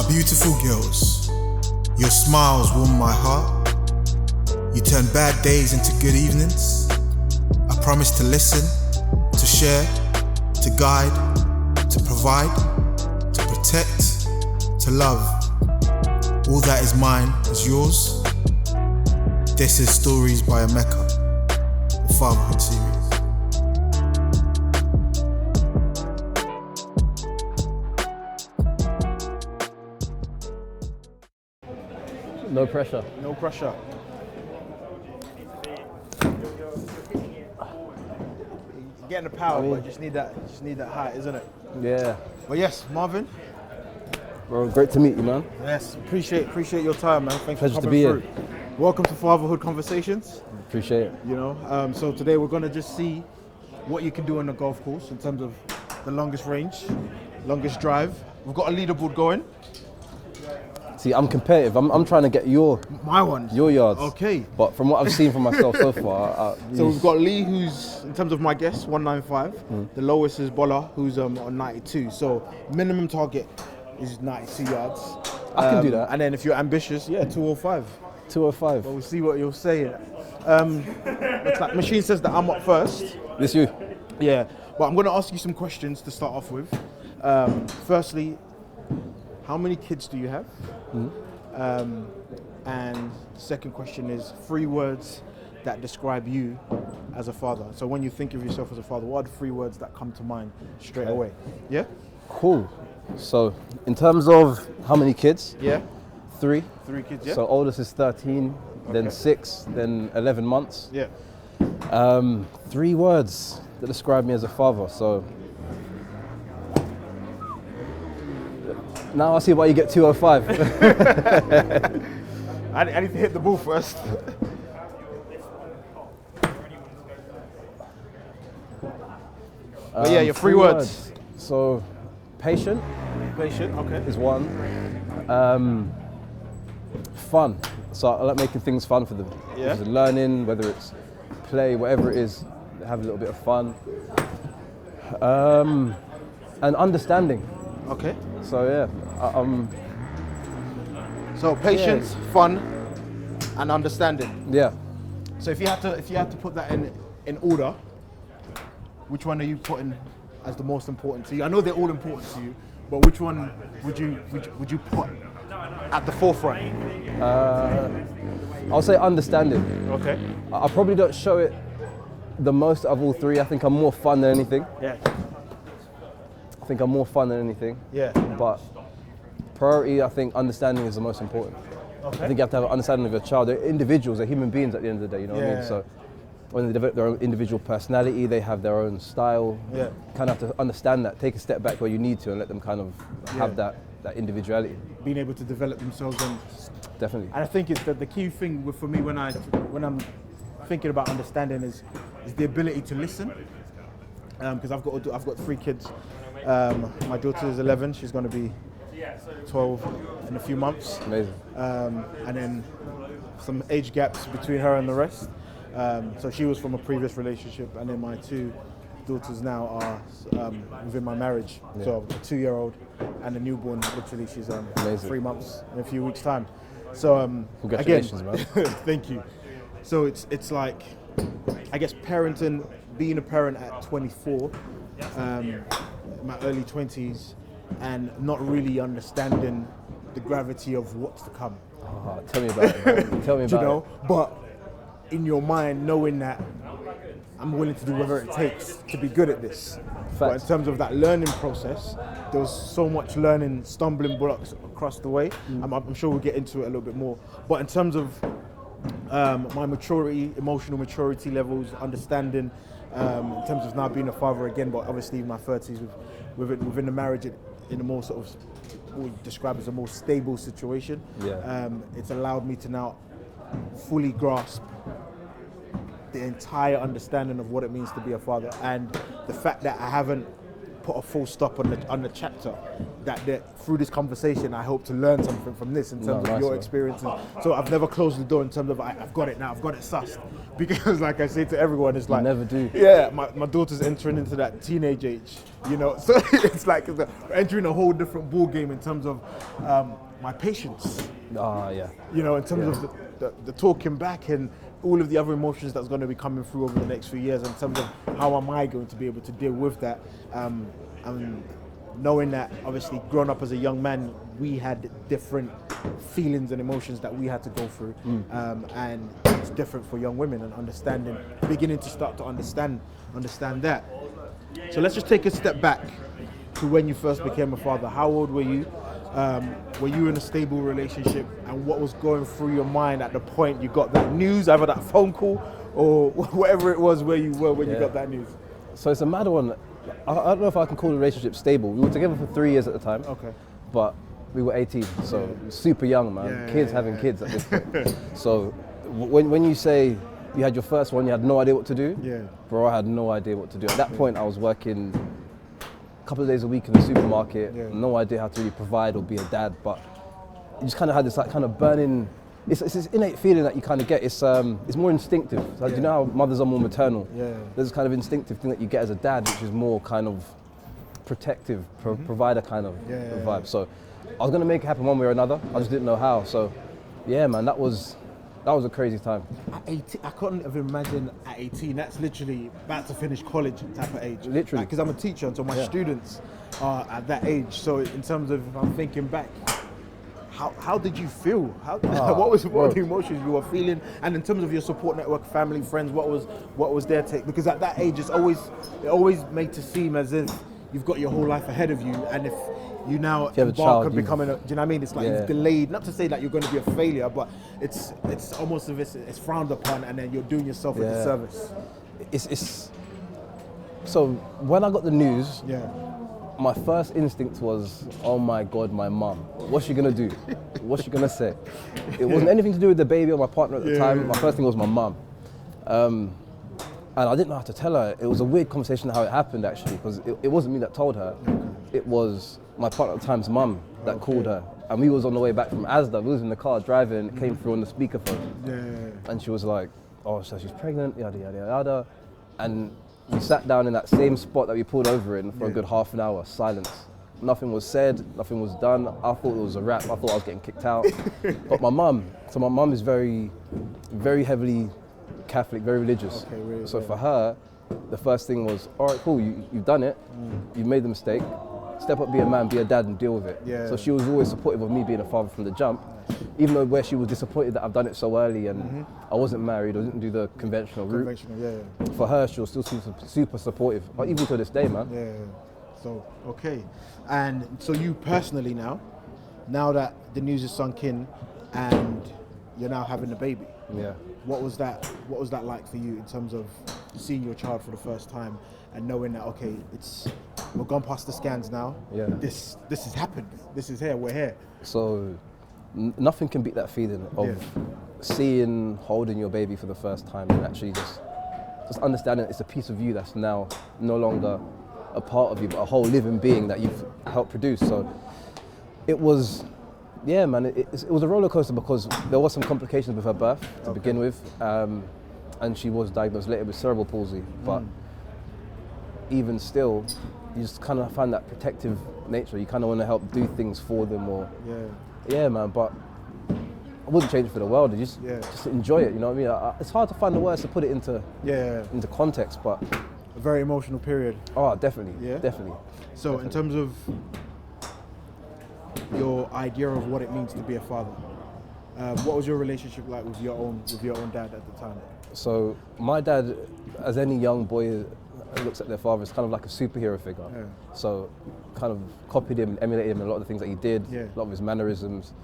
My beautiful girls, your smiles warm my heart. You turn bad days into good evenings. I promise to listen, to share, to guide, to provide, to protect, to love. All that is mine is yours. This is Stories by Emeka, the Fatherhood series. No pressure. No pressure. You're getting the power, but just need that height, isn't it? Yeah. But yes, Marvin. Bro, great to meet you, man. Yes, appreciate your time, man. Thanks Pleasure for to coming be through. here. Welcome to Fatherhood Conversations. Appreciate it. You know, so today we're gonna just see what you can do on the golf course in terms of the longest range, longest drive. We've got a leaderboard going. See, I'm competitive. I'm trying to get your yards. Okay. But from what I've seen from myself so far, So we've got Lee, who's, in terms of my guess, 195. The lowest is Bola, who's on 92. So minimum target is 92 yards. I can do that. And then if you're ambitious, 205. 205. But we'll see what you'll say. Looks like machine says that I'm up first. This you? Yeah. But I'm going to ask you some questions to start off with. Firstly, how many kids do you have? And the second question is 3 words that describe you as a father. So when you think of yourself as a father, what are the 3 words that come to mind straight away? Yeah? Cool. So in terms of how many kids? Yeah? 3. 3 kids, yeah? So oldest is 13, then 6, then 11 months. Yeah. 3 words that describe me as a father. So now I see why you get 205. I need to hit the ball first. But yeah, your 3 words. So patient Okay. is 1. Fun. So I like making things fun for them. Yeah. Just learning, whether it's play, whatever it is, have a little bit of fun. And understanding. Okay. So yeah, So patience, fun, and understanding. yeah. So if you had to put that in order, which one are you putting as the most important to you? I know they're all important to you, but which one would you put at the forefront? I'll say understanding. Okay. I probably don't show it the most of all 3. I think I'm more fun than anything. Yeah. Yeah. But priority, I think understanding is the most important. Okay. I think you have to have an understanding of your child. They're individuals, they're human beings at the end of the day, you know what I mean? Yeah. So when they develop their own individual personality, they have their own style. Yeah. Kind of have to understand that, take a step back where you need to and let them kind of have that individuality. Being able to develop themselves, and Definitely. I think it's the key thing for me when I'm thinking about understanding is the ability to listen. Because I've got 3 kids. My daughter is 11. She's going to be 12 in a few months. Amazing. And then some age gaps between her and the rest. So she was from a previous relationship, and then my 2 daughters now are within my marriage. Yeah. So a 2-year-old and a newborn. Literally, she's 3 months in a few weeks' time. So congratulations, again, man. thank you. So it's like, I guess being a parent at 24, my early 20s, and not really understanding the gravity of what's to come. Oh, tell me about it, man. Tell me about it. But in your mind, knowing that I'm willing to do whatever it takes to be good at this. But in terms of that learning process, there was so much learning, stumbling blocks across the way. I'm sure we'll get into it a little bit more. But in terms of my maturity, emotional maturity levels, understanding, in terms of now being a father again, but obviously in my 30s within the marriage in a more sort of what we describe as a more stable situation. Yeah. It's allowed me to now fully grasp the entire understanding of what it means to be a father, and the fact that I haven't put a full stop on the chapter. That through this conversation, I hope to learn something from this in terms of your experiences. So I've never closed the door in terms of I've got it now, I've got it sussed. Because like I say to everyone, it's like, you never do. Yeah, my daughter's entering into that teenage age, you know. So it's like entering a whole different ball game in terms of my patience. Yeah. You know, in terms of the talking back and all of the other emotions that's going to be coming through over the next few years, in terms of how am I going to be able to deal with that. And knowing that obviously growing up as a young man, we had different feelings and emotions that we had to go through, and it's different for young women, and beginning to start to understand that. So let's just take a step back to when you first became a father. How old were you? Were you in a stable relationship, and what was going through your mind at the point you got that news, either that phone call or whatever it was where you were when you got that news? So it's a mad one. I don't know if I can call the relationship stable. We were together for 3 years at the time. Okay. But we were 18, so super young, man. Having kids at this point. So when you say you had your first one, you had no idea what to do. Yeah. Bro, I had no idea what to do. At that point, I was working a couple of days a week in the supermarket. No idea how to really provide or be a dad, but you just kind of had this like kind of burning. It's this innate feeling that you kind of get. It's more instinctive. So you know how mothers are more maternal. There's this kind of instinctive thing that you get as a dad, which is more kind of protective, provider kind of vibe. So I was gonna make it happen one way or another. I just didn't know how. So yeah, man, that was a crazy time. At 18, I couldn't have imagined at 18. That's literally about to finish college type of age. Literally, because I'm a teacher, and so my students are at that age. So in terms of, if I'm thinking back, how did you feel? What were the emotions you were feeling? And in terms of your support network, family, friends, what was their take? Because at that age, it always made to seem as if you've got your whole life ahead of you, and if you now embark on becoming do you know what I mean? It's like you've delayed, not to say that you're going to be a failure, but it's almost as if it's frowned upon, and then you're doing yourself a disservice. It's so when I got the news, my first instinct was, oh my God, my mum. What's she gonna do? What's she gonna say? It wasn't anything to do with the baby or my partner at the time. My first thing was my mum. And I didn't know how to tell her. It was a weird conversation how it happened, actually, because it wasn't me that told her. It was my partner at the time's mum that called her. And we was on the way back from Asda. We was in the car driving, it came through on the speakerphone. And she was like, oh, so she's pregnant, yada, yada, yada. And we sat down in that same spot that we pulled over in for a good half an hour, silence. Nothing was said, nothing was done. I thought it was a wrap. I thought I was getting kicked out. But my mum is very, very heavily Catholic, very religious. So for her, the first thing was, all right, cool, you've done it. You've made the mistake. Step up, be a man, be a dad, and deal with it. So she was always supportive of me being a father from the jump, even though where she was disappointed that I've done it so early and I wasn't married or didn't do the conventional route. For her, she was still super supportive, but even to this day, man. So, okay. And so you personally now that the news is sunk in and you're now having a baby, what was that like for you in terms of seeing your child for the first time and knowing that, okay, we're gone past the scans now. This has happened. This is here. We're here. So nothing can beat that feeling of seeing, holding your baby for the first time and actually just understanding it's a piece of you that's now no longer a part of you, but a whole living being that you've helped produce. So it was, man, it was a roller coaster because there was some complications with her birth to begin with, and she was diagnosed later with cerebral palsy. But even still, you just kind of find that protective nature. You kind of want to help do things for them, or man. But I wouldn't change it for the world. Just enjoy it. You know what I mean? It's hard to find the words to put it into context, but a very emotional period. Oh, definitely. Definitely. So, in terms of your idea of what it means to be a father, what was your relationship like with your own dad at the time? So, my dad, as any young boy looks at their father, is kind of like a superhero figure. So, kind of copied him, emulated him in a lot of the things that he did, a lot of his mannerisms.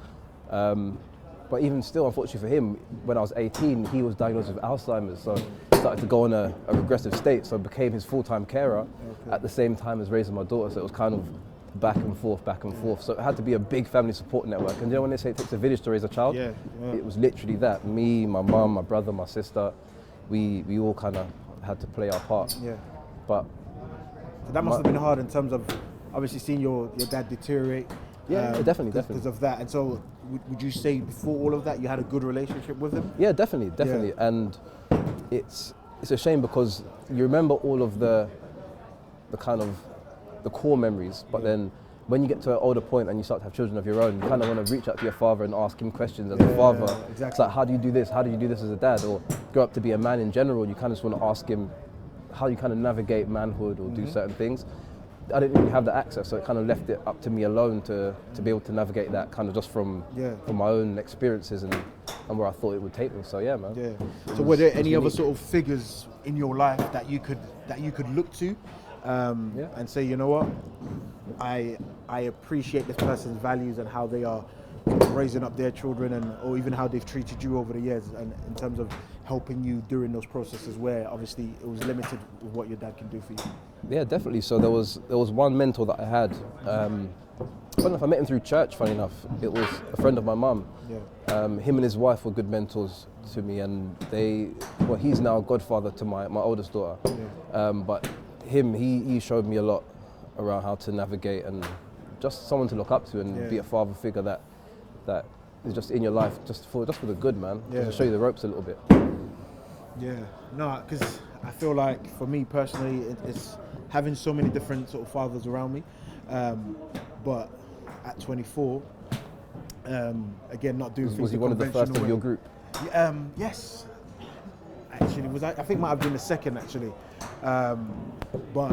But even still, unfortunately for him, when I was 18, he was diagnosed with Alzheimer's. So he started to go in a regressive state. So became his full-time carer at the same time as raising my daughter. So it was kind of back and forth. So it had to be a big family support network. And you know when they say it takes a village to raise a child? It was literally that. Me, my mum, my brother, my sister, we all kind of had to play our part. But So that must have been hard in terms of obviously seeing your dad deteriorate. Yeah, definitely. Because of that. And so would you say before all of that you had a good relationship with him? Yeah, definitely. Yeah. And it's a shame because you remember all of the kind of the core memories, but then when you get to an older point and you start to have children of your own, you kind of want to reach out to your father and ask him questions as a father. Exactly. It's like, how do you do this? How do you do this as a dad? Or grow up to be a man in general, you kind of just want to ask him how you kind of navigate manhood or do certain things. I didn't really have the access, so it kind of left it up to me alone to be able to navigate that kind of just from my own experiences and where I thought it would take me. So yeah, man. Yeah. So were there any other sort of figures in your life that you could look to and say, you know what, I appreciate this person's values and how they are raising up their children, or even how they've treated you over the years, and in terms of helping you during those processes where obviously it was limited with what your dad can do for you? Yeah, definitely. So there was one mentor that I had. Funny enough, I met him through church. Funny enough, it was a friend of my mum. Yeah. Him and his wife were good mentors to me, and he's now a godfather to my oldest daughter. Yeah. But he showed me a lot around how to navigate and just someone to look up to and be a father figure that is just in your life just for the good, man. Just to show you the ropes a little bit. Yeah, no, because I feel like for me personally, it's having so many different sort of fathers around me. But at 24, again, not doing things. Was he one of the first of your group? Yes, actually, I think might have been the second actually. But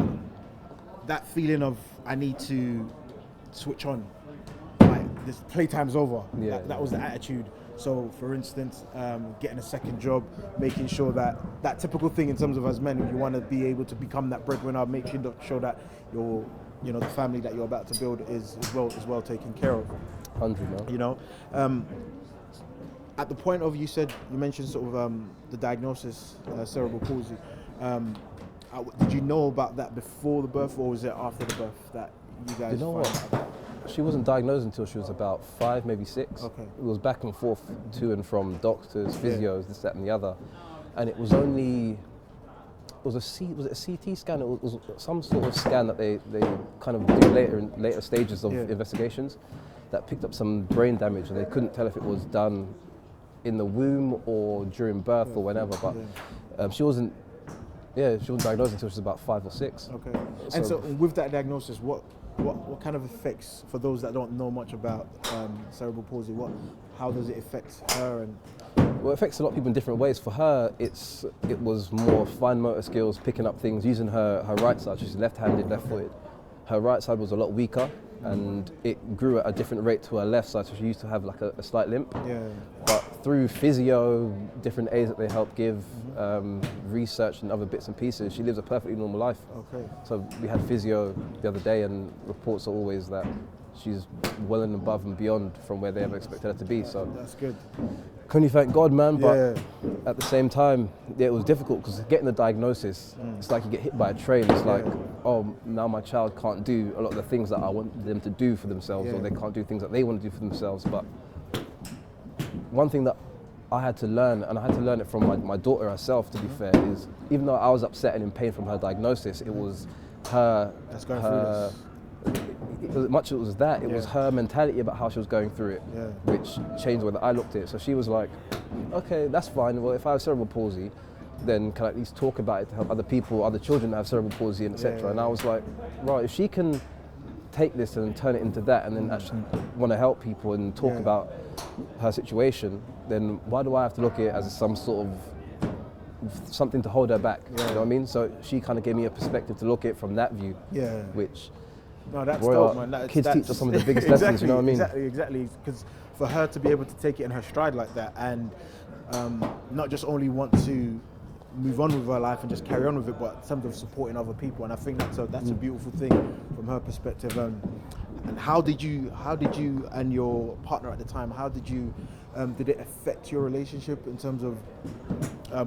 that feeling of I need to switch on, like this playtime's over. Yeah. That was the attitude. So, for instance, getting a second job, making sure that typical thing in terms of as men, you want to be able to become that breadwinner, make sure that the family that you're about to build is well taken care of. 100, man. You know, at the point of you mentioned sort of the diagnosis, cerebral palsy. Did you know about that before the birth, or was it after the birth that you guys? You know what? She wasn't diagnosed until she was about 5, maybe 6. Okay. It was back and forth to and from doctors, physios, this, that, and the other, and it was a CT scan? It was some sort of scan that they kind of do later stages of investigations that picked up some brain damage, and they couldn't tell if it was done in the womb or during birth or whenever. But she wasn't diagnosed until she was about 5 or 6. Okay. And so with that diagnosis, what kind of effects, for those that don't know much about cerebral palsy, how does it affect her? Well, it affects a lot of people in different ways. For her, it was more fine motor skills, picking up things, using her right side. She's left-handed, left-footed. Her right side was a lot weaker, and it grew at a different rate to her left side, so she used to have like a slight limp. Yeah. But through physio, different aids that they help give, research and other bits and pieces, she lives a perfectly normal life. Okay. So we had physio the other day, and reports are always that she's well and above and beyond from where they ever expected her to be. So that's good. Can you thank God, man? But at the same time, it was difficult because getting the diagnosis, it's like you get hit by a train. It's like, oh, now my child can't do a lot of the things that I want them to do for themselves, or they can't do things that they want to do for themselves. But one thing that I had to learn, and I had to learn it from my daughter herself, to be fair, is even though I was upset and in pain from her diagnosis, it was her. That's going through this. As much as it was that, it was her mentality about how she was going through it, which changed the way that I looked at it. So she was like, okay, that's fine. Well, if I have cerebral palsy, then can I at least talk about it to help other people, other children that have cerebral palsy, and etc. And I was like, right, if she can take this and turn it into that, and then actually want to help people and talk about her situation, then why do I have to look at it as some sort of something to hold her back? You know what I mean? So she kind of gave me a perspective to look at it from that view, which. No, that's dope, man. Kids teach us some of the biggest lessons, you know what I mean? Exactly. Because for her to be able to take it in her stride like that, and not just only want to move on with her life and just carry on with it, but in terms of supporting other people, and I think that's a beautiful thing from her perspective. And how did you and your partner at the time, did it affect your relationship in terms of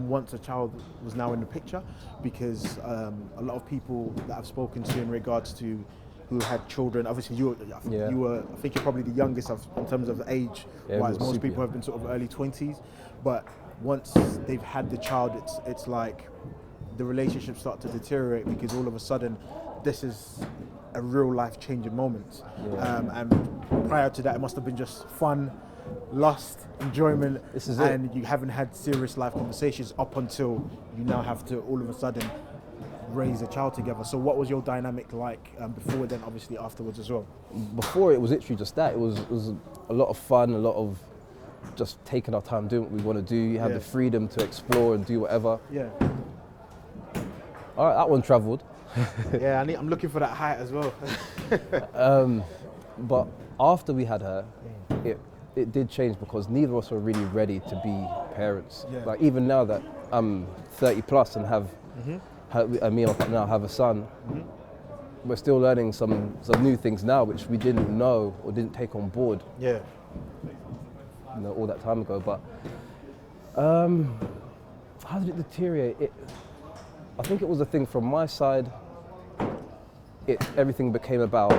once a child was now in the picture? Because a lot of people that I've spoken to in regards to who had children, obviously you were, I think you're probably the youngest in terms of age, whereas most people have been sort of early 20s. But once they've had the child, it's like the relationships start to deteriorate, because all of a sudden this is a real life changing moment. And prior to that, it must have been just fun, lust, enjoyment, This is and you haven't had serious life conversations up until you now have to all of a sudden raise a child together. So what was your dynamic like before then, obviously afterwards as well? Before, it was literally just that. It was a lot of fun, a lot of just taking our time, doing what we want to do. You have the freedom to explore and do whatever. Yeah. All right, that one travelled. Yeah, I'm looking for that height as well. But after we had her, it did change because neither of us were really ready to be parents. Yeah. Like even now that I'm 30 plus and have me and my partner now have a son, we're still learning some new things now which we didn't know or didn't take on board. Yeah. You know, all that time ago. But how did it deteriorate? I think it was a thing from my side. Everything became about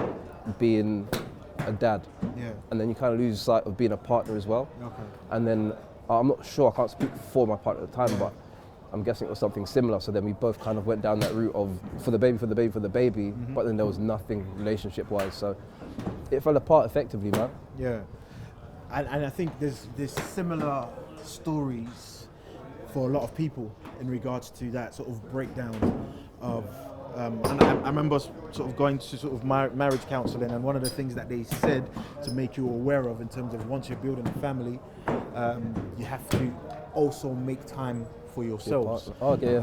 being a dad, and then you kind of lose sight of being a partner as well. Okay. And then I'm not sure, I can't speak for my partner at the time, but I'm guessing it was something similar. So then we both kind of went down that route of for the baby, but then there was nothing relationship-wise. So it fell apart effectively, man. Yeah. And I think there's similar stories for a lot of people in regards to that sort of breakdown of and I remember sort of going to sort of marriage counselling, and one of the things that they said to make you aware of in terms of once you're building a family, you have to also make time for yourselves. Okay.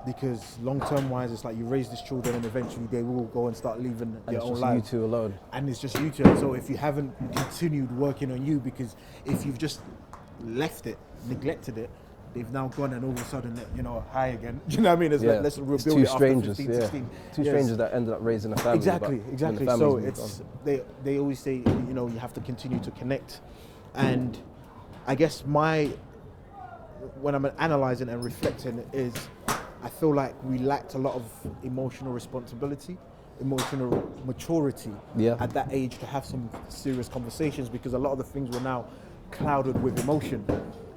Because long-term wise, it's like you raise these children and eventually they will go and start living their own lives. And it's just you two alone. And it's just you two. So if you haven't continued working on you, because if you've just left it, neglected it, they've now gone and all of a sudden, hi again. Do you know what I mean? It's like, let's rebuild two it strangers, after 15, 16. Two strangers that ended up raising a family. Exactly. So it's they always say, you have to continue to connect. And I guess when I'm analysing and reflecting is, I feel like we lacked a lot of emotional responsibility, emotional maturity at that age to have some serious conversations, because a lot of the things were now clouded with emotion.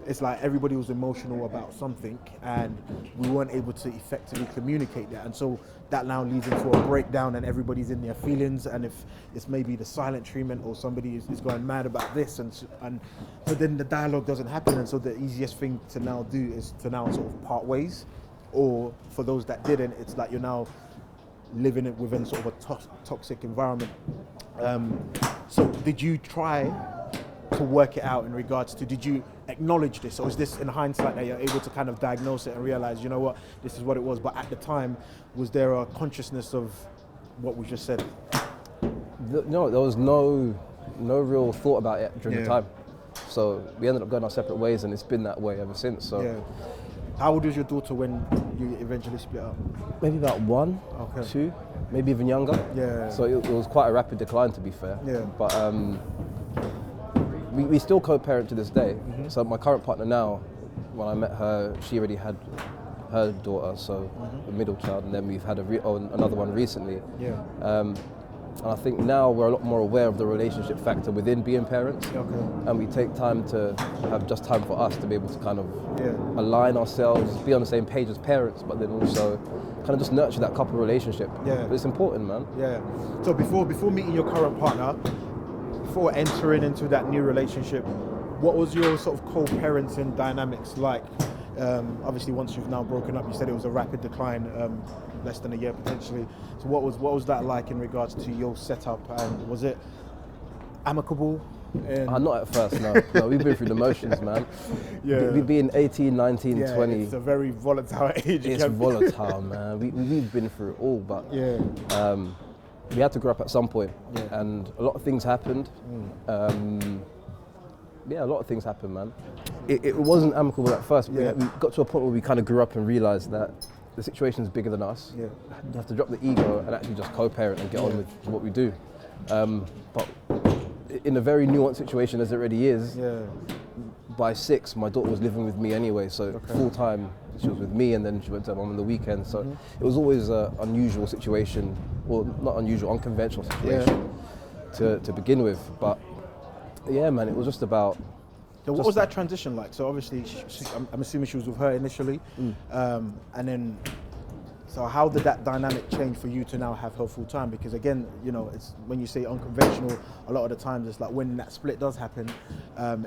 It's like everybody was emotional about something and we weren't able to effectively communicate that. And so that now leads into a breakdown and everybody's in their feelings, and if it's maybe the silent treatment or somebody is going mad about this, and so then the dialogue doesn't happen. And so the easiest thing to now do is to now sort of part ways, or for those that didn't, it's like you're now living it within sort of a toxic environment. So did you try to work it out in regards to, did you acknowledge this, or is this in hindsight that you're able to kind of diagnose it and realize, you know what, this is what it was? But at the time, was there a consciousness of what we just said? No, there was no real thought about it during the time. So we ended up going our separate ways, and it's been that way ever since. So. How old was your daughter when you eventually split up? Maybe about 1, 2, maybe even younger. Yeah. So it was quite a rapid decline, to be fair. Yeah. But we still co-parent to this day. So my current partner now, when I met her, she already had her daughter, so a middle child, and then we've had another one recently. Yeah. And I think now we're a lot more aware of the relationship factor within being parents. And we take time to have just time for us to be able to kind of align ourselves, be on the same page as parents, but then also kind of just nurture that couple relationship. Yeah. But it's important, man. Yeah. So before meeting your current partner, before entering into that new relationship, what was your sort of co-parenting dynamics like? Obviously, once you've now broken up, you said it was a rapid decline, less than a year potentially. So what was that like in regards to your setup, and was it amicable? Not at first, no. We've been through the motions, man. We've been 18, 19, 20. It's a very volatile age. It's volatile, man. We've been through it all, but we had to grow up at some point, and a lot of things happened. A lot of things happened, man. It wasn't amicable at first, but we got to a point where we kind of grew up and realised that the situation is bigger than us. You have to drop the ego and actually just co-parent and get on with what we do. But in a very nuanced situation as it already is, by 6, my daughter was living with me anyway, so full time she was with me, and then she went to her mum on the weekend. So it was always an unusual situation, well, not unusual, unconventional situation to begin with. But yeah, man, it was just about. So what was that transition like? So obviously, I'm assuming she was with her initially, and then So how did that dynamic change for you to now have her full time? Because again, you know, it's when you say unconventional, a lot of the times it's like when that split does happen,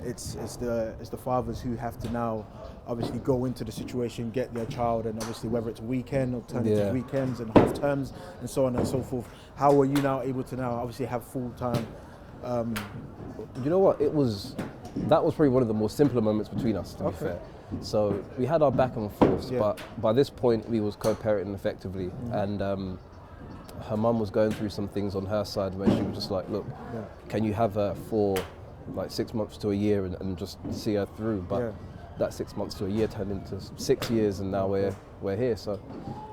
it's the fathers who have to now obviously go into the situation, get their child, and obviously whether it's a weekend, alternative weekends and half terms and so on and so forth. How are you now able to now obviously have full time? You know what? That was probably one of the more simpler moments between us, to be fair. So we had our back and forth, but by this point we was co-parenting effectively, and her mum was going through some things on her side where she was just like, look, can you have her for like 6 months to a year and just see her through? But that 6 months to a year turned into 6 years, and now we're here. So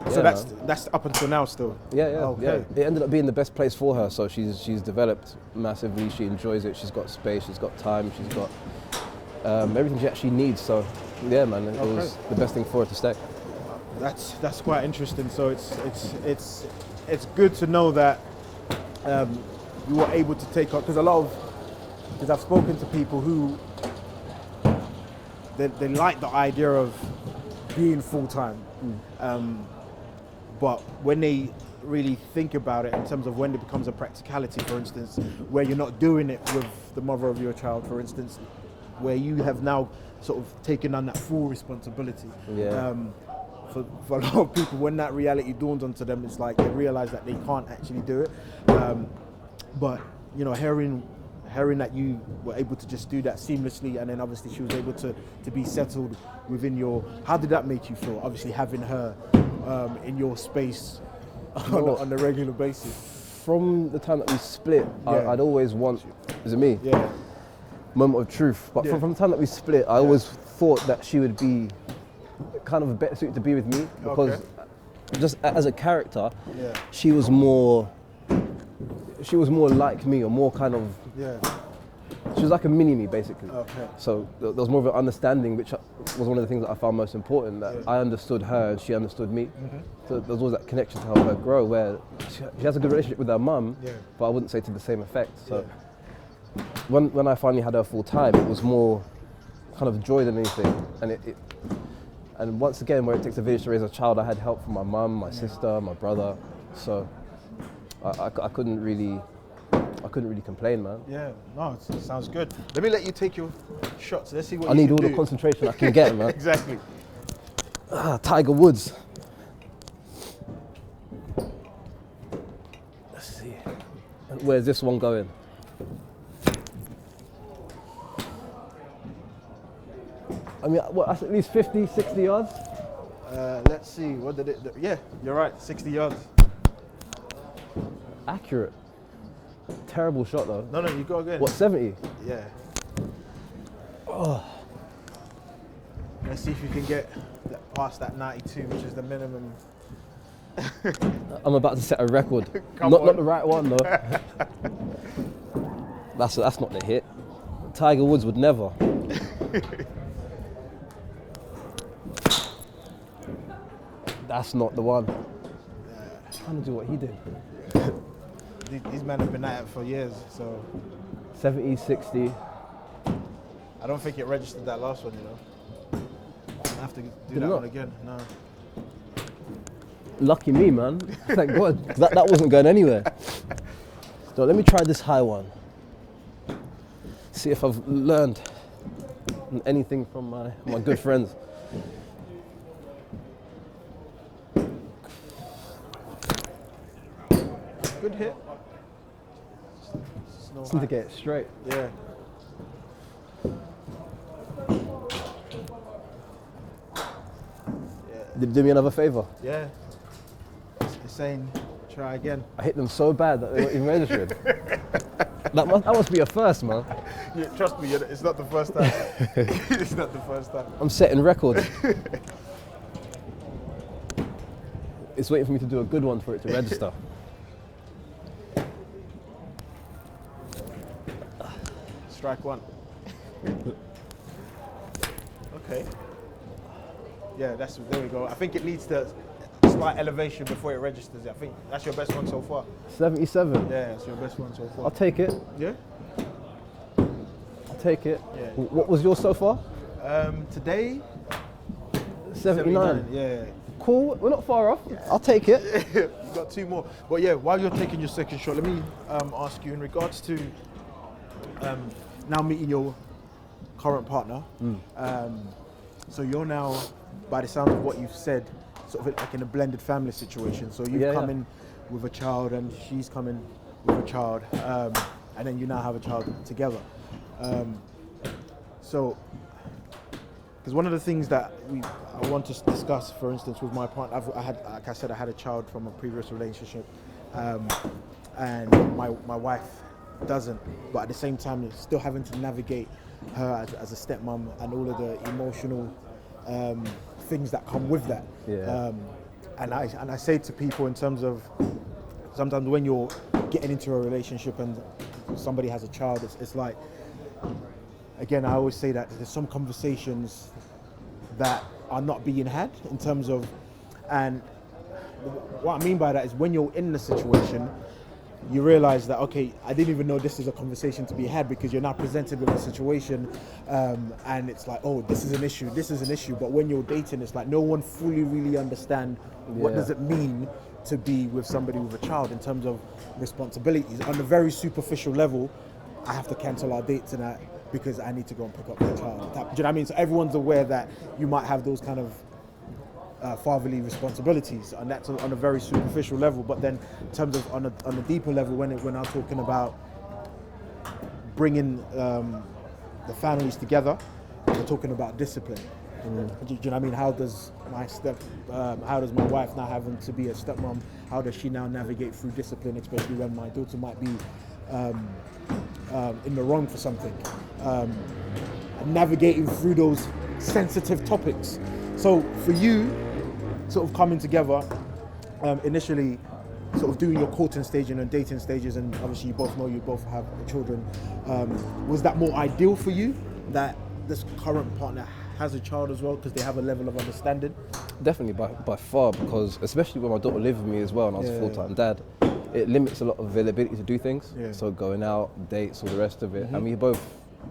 that's up until now still. Yeah. It ended up being the best place for her. So she's developed massively. She enjoys it. She's got space. She's got time. She's got everything she actually needs. So yeah, man, it was the best thing for her to stay. That's quite interesting. So it's good to know that you were able to take up, because I've spoken to people who they like the idea of being full time, but when they really think about it in terms of when it becomes a practicality, for instance, where you're not doing it with the mother of your child, for instance, where you have now sort of taken on that full responsibility. For a lot of people, when that reality dawns onto them, it's like they realize that they can't actually do it. But you know, hearing that you were able to just do that seamlessly, and then obviously she was able to be settled within your. How did that make you feel? Obviously having her in your space on a regular basis. From the time that we split, I'd always want. Is it me? Yeah. Moment of truth. But from the time that we split, I always thought that she would be kind of a better suited to be with me, because just as a character, she was more like me, or more kind of. She was like a mini me, basically. So there was more of an understanding, which was one of the things that I found most important, that I understood her and she understood me. So there was always that connection to help her grow, where she has a good relationship with her mum, but I wouldn't say to the same effect. So when I finally had her full time, it was more kind of joy than anything. And once again, where it takes a village to raise a child, I had help from my mum, my sister, my brother. So I couldn't really complain, man. Yeah, no, it sounds good. Let me let you take your shots. Let's see what I need all the concentration I can get, man. Exactly. Tiger Woods. Let's see. Where's this one going? I mean, what, that's at least 50, 60 yards? Let's see, what did it do? Yeah, you're right, 60 yards. Accurate. Terrible shot though. No, you go again. What, 70? Yeah. Oh. Let's see if you can get past that 92, which is the minimum. I'm about to set a record. Not the right one though. That's not the hit. Tiger Woods would never. That's not the one. Trying to do what he did. These men have been at it for years, so. 70, 60. I don't think it registered that last one, you know. I have to do that one again. No. Lucky me, man. Thank God. That wasn't going anywhere. So let me try this high one. See if I've learned anything from my good friends. Good hit. Just need to get it straight. Yeah. Do me another favour. Yeah. It's saying try again. I hit them so bad that they weren't even registered. That must be a first, man. Yeah, trust me, it's not the first time. It's not the first time. I'm setting records. It's waiting for me to do a good one for it to register. Strike one. Okay. Yeah, there we go. I think it needs to slight elevation before it registers. I think that's your best one so far. 77. Yeah, that's your best one so far. I'll take it. Yeah? I'll take it. Yeah. What was yours so far? Today, 79. Yeah. Cool. We're not far off. I'll take it. You got 2 more. But yeah, while you're taking your second shot, let me ask you in regards to now meeting your current partner. So you're now, by the sound of what you've said, sort of like in a blended family situation. So you've come in with a child and she's coming with a child, and then you now have a child together. So, because one of the things that I want to discuss, for instance, with my partner, like I said, I had a child from a previous relationship, and my wife doesn't, but at the same time, you're still having to navigate her as a stepmom and all of the emotional things that come with that. And I say to people in terms of, sometimes when you're getting into a relationship and somebody has a child, it's like, again, I always say that there's some conversations that are not being had in terms of, and what I mean by that is when you're in the situation, you realize that, okay, I didn't even know this is a conversation to be had, because you're now presented with a situation and it's like, oh, this is an issue. But when you're dating, it's like no one fully really understand what does it mean to be with somebody with a child in terms of responsibilities. On a very superficial level, I have to cancel our dates and that because I need to go and pick up my child. Do you know what I mean? So everyone's aware that you might have those kind of fatherly responsibilities, and that's on a very superficial level. But then in terms of on a deeper level, when I'm talking about bringing the families together, we're talking about discipline. Do you know what I mean? How does my wife now having to be a stepmom, how does she now navigate through discipline, especially when my daughter might be in the wrong for something, and navigating through those sensitive topics. So for you, sort of coming together, initially sort of doing your courting stage and dating stages, and obviously you both know you both have children, was that more ideal for you, that this current partner has a child as well, because they have a level of understanding? Definitely by far, because especially when my daughter lived with me as well and I was a full-time dad, it limits a lot of availability to do things. So going out, dates, all the rest of it. And we both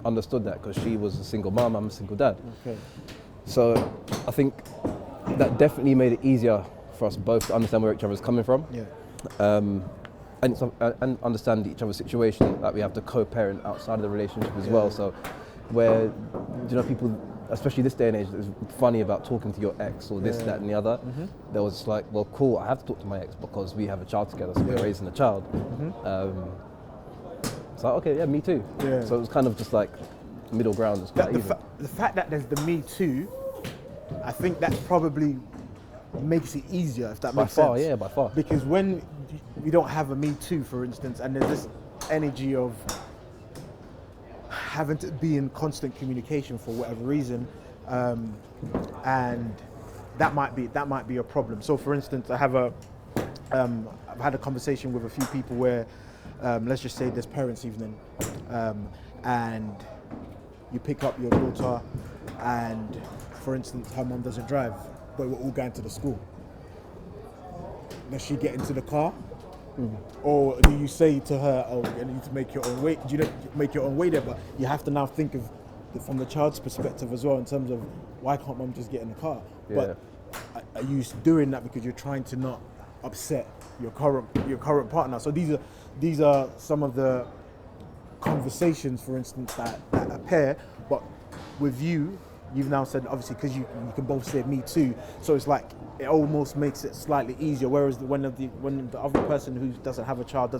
understood that, because she was a single mom, I'm a single dad. So I think that definitely made it easier for us both to understand where each other's coming from. And understand each other's situation, that we have to co-parent outside of the relationship as well. So where, you know, people, especially this day and age, it's funny about talking to your ex or this, that and the other. There was like, well, cool, I have to talk to my ex because we have a child together, so we're raising a child. So okay, yeah, me too. So it was kind of just like middle ground. The fact that there's the me too, I think that probably makes it easier, if that makes sense. Yeah, by far. Because when you don't have a me too, for instance, and there's this energy of having to be in constant communication for whatever reason, and that might be a problem. So for instance, I've had a conversation with a few people where, let's just say there's parents' evening, and you pick up your daughter, and for instance, her mum doesn't drive, but we're all going to the school. Does she get into the car? Or do you say to her, oh, you need to make your own way? Do you make your own way there? But you have to now think of from the child's perspective as well, in terms of why can't mum just get in the car? But are you doing that because you're trying to not upset your current partner? So these are some of the conversations, for instance, that appear. But with you've now said, obviously, because you can both say me too, so it's like it almost makes it slightly easier. Whereas when the other person who doesn't have a child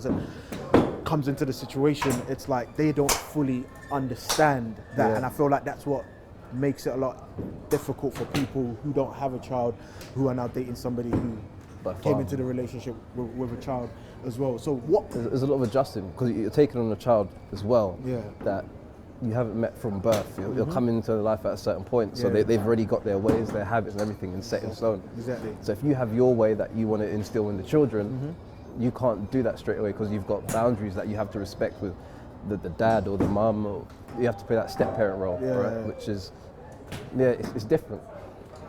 comes into the situation, it's like they don't fully understand that, and I feel like that's what makes it a lot difficult for people who don't have a child, who are now dating somebody who came into the relationship with a child as well. So there's a lot of adjusting, because you're taking on a child as well that you haven't met from birth. You're coming into life at a certain point, so they've already got their ways, their habits and everything and set in stone. So if you have your way that you want to instill in the children, you can't do that straight away, because you've got boundaries that you have to respect with the dad or the mum, or you have to play that step-parent role, right? Which is, it's different.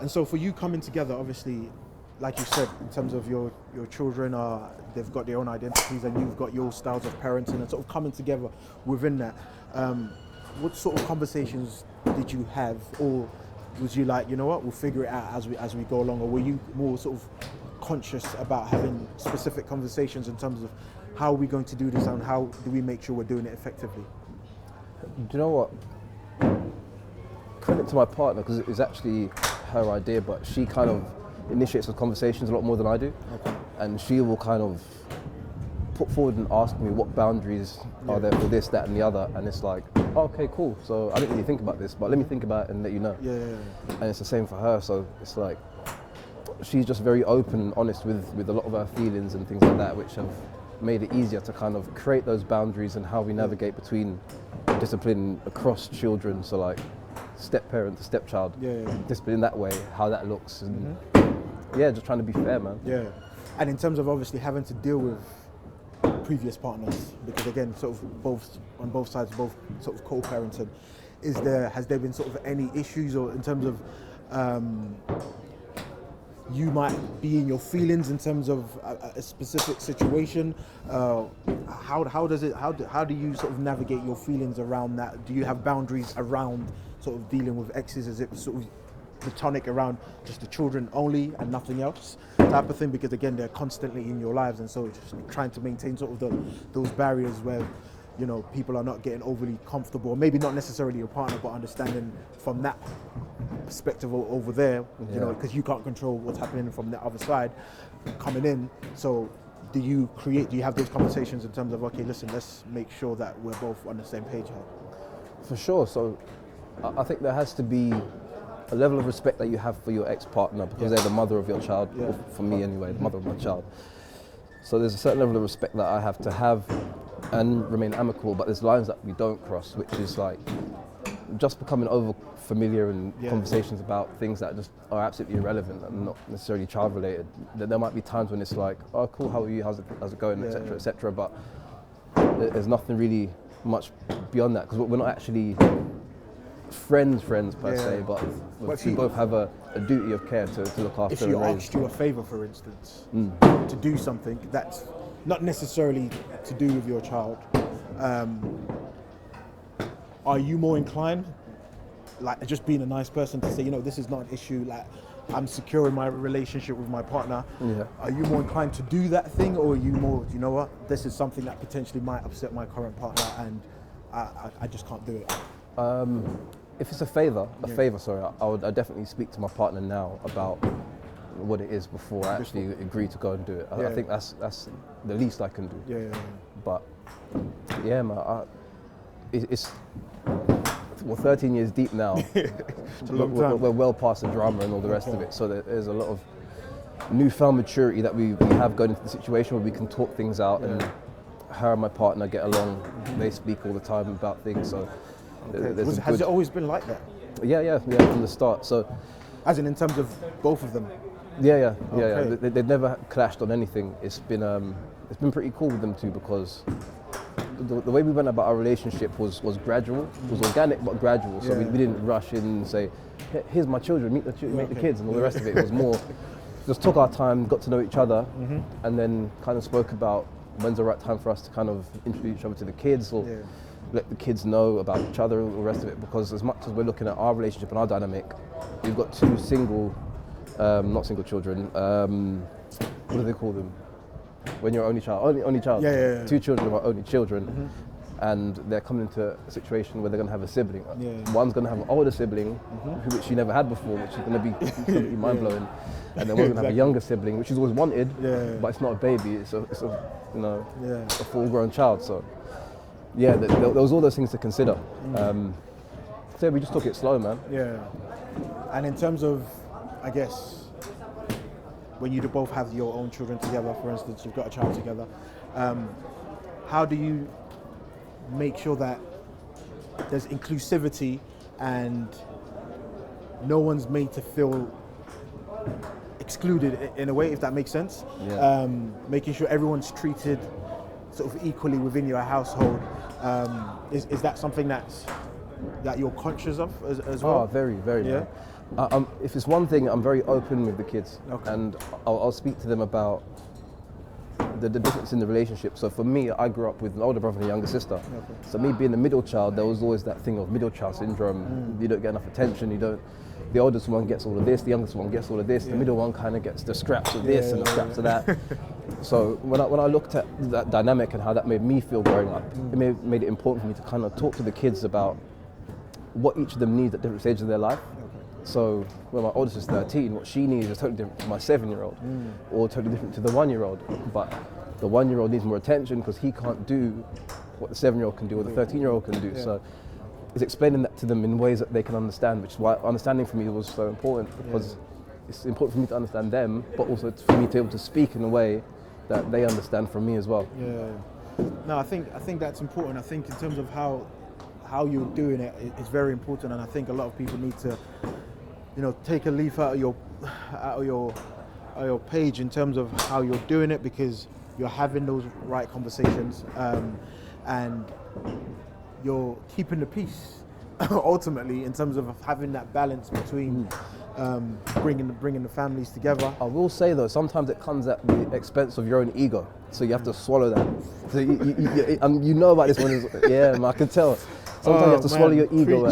And so for you coming together, obviously, like you said, in terms of your children, they've got their own identities and you've got your styles of parenting, and sort of coming together within that. What sort of conversations did you have, or was you like, you know what, we'll figure it out as we go along, or were you more sort of conscious about having specific conversations in terms of how are we going to do this and how do we make sure we're doing it effectively? Do you know what? Credit to my partner, because it's actually her idea, but she kind of initiates the conversations a lot more than I do. Okay. And she will kind of put forward and ask me what boundaries are there for this, that and the other, and it's like, oh, okay, cool, so I didn't really think about this, but let me think about it and let you know. Yeah. And it's the same for her, so it's like she's just very open and honest with a lot of her feelings and things like that, which have made it easier to kind of create those boundaries and how we navigate between discipline across children, so like step-parent to stepchild, discipline in that way, how that looks, and just trying to be fair, man. Yeah. And in terms of obviously having to deal with previous partners, because again, sort of on both sides, both sort of co-parenting, has there been sort of any issues, or in terms of you might be in your feelings in terms of a specific situation? How do you sort of navigate your feelings around that? Do you have boundaries around sort of dealing with exes? Is it sort of platonic around just the children only and nothing else type of thing? Because again, they're constantly in your lives, and so just trying to maintain sort of those barriers where, you know, people are not getting overly comfortable, or maybe not necessarily your partner, but understanding from that perspective over there, you know, because you can't control what's happening from the other side coming in. So do you have those conversations in terms of, okay, listen, let's make sure that we're both on the same page here? For sure. So I think there has to be a level of respect that you have for your ex-partner, because they're the mother of your child, or for me anyway, the mother of my child. So there's a certain level of respect that I have to have and remain amicable, but there's lines that we don't cross, which is like just becoming over familiar in conversations about things that just are absolutely irrelevant and not necessarily child related. There might be times when it's like, oh cool, how are you, how's it going, etc., etc., but there's nothing really much beyond that, because we're not actually friends per se, but we both have a duty of care to look after. If she asked you a favour, for instance, to do something that's not necessarily to do with your child, are you more inclined, like just being a nice person, to say, you know, this is not an issue, like I'm secure in my relationship with my partner? Are you more inclined to do that thing, or are you more, you know what, this is something that potentially might upset my current partner and I just can't do it? If it's a favour, I'd definitely speak to my partner now about what it is before I actually agree to go and do it. I think that's the least I can do. But yeah, man, it's 13 years deep now. We're well past the drama and all the rest of it. So there's a lot of newfound maturity that we have going into the situation where we can talk things out, and her and my partner get along. They speak all the time about things. So has it always been like that? Yeah, from the start. So, as in terms of both of them. Yeah. They've never clashed on anything. It's been pretty cool with them too, because the way we went about our relationship was gradual. It was organic but gradual. So we didn't rush in and say, here's my children, meet the kids and all the rest of it. It was more, just took our time, got to know each other, and then kind of spoke about when's the right time for us to kind of introduce each other to the kids, or let the kids know about each other and all the rest of it. Because as much as we're looking at our relationship and our dynamic, we've got two not single children, what do they call them? When you're only child. Two children who are only children, and they're coming into a situation where they're going to have a sibling. One's going to have an older sibling, which she never had before, which is going to be completely mind-blowing. And then one's going to have a younger sibling, which she's always wanted, but it's not a baby, it's a full-grown child. So yeah, there was all those things to consider. So we just took it slow, man. And in terms of, I guess, when you both have your own children together, for instance, you've got a child together, how do you make sure that there's inclusivity and no one's made to feel excluded in a way, if that makes sense? Making sure everyone's treated sort of equally within your household. Is that something that you're conscious of as well? Oh, very, very. Yeah. If it's one thing, I'm very open with the kids, and I'll speak to them about the difference in the relationship. So for me, I grew up with an older brother and a younger sister. Okay. So me being the middle child, there was always that thing of middle child syndrome. You don't get enough attention. The oldest one gets all of this, the youngest one gets all of this, the middle one kind of gets the scraps of this and the scraps of that. So when I looked at that dynamic and how that made me feel growing up, it made it important for me to kind of talk to the kids about what each of them needs at different stages of their life. So when my oldest is 13, what she needs is totally different to my 7-year-old, or totally different to the 1-year-old. But the 1-year-old needs more attention because he can't do what the 7-year-old can do or the 13-year-old can do. So it's explaining that to them in ways that they can understand, which is why understanding for me was so important, because it's important for me to understand them, but also for me to be able to speak in a way that they understand from me as well. Yeah. No, I think that's important. I think in terms of how you're doing it, it's very important, and I think a lot of people need to, take a leaf out of your page in terms of how you're doing it, because you're having those right conversations, and you're keeping the peace ultimately, in terms of having that balance between bringing the families together. I will say though, sometimes it comes at the expense of your own ego, so you have to swallow that. So you know about this one, man, I can tell. Sometimes you have to swallow your ego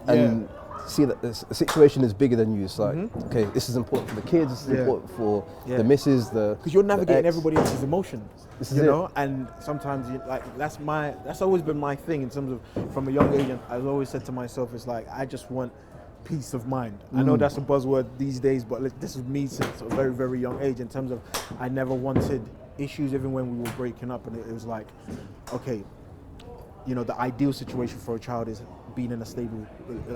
and see that the situation is bigger than you. It's like, okay, this is important for the kids, this is important for the missus, because you're navigating everybody else's emotions, and sometimes that's always been my thing in terms of, from a young age, I've always said to myself, it's like, I just want peace of mind. I know that's a buzzword these days, but this is me since a very, very young age, in terms of I never wanted issues, even when we were breaking up, and it was like, okay, the ideal situation for a child is being in a stable,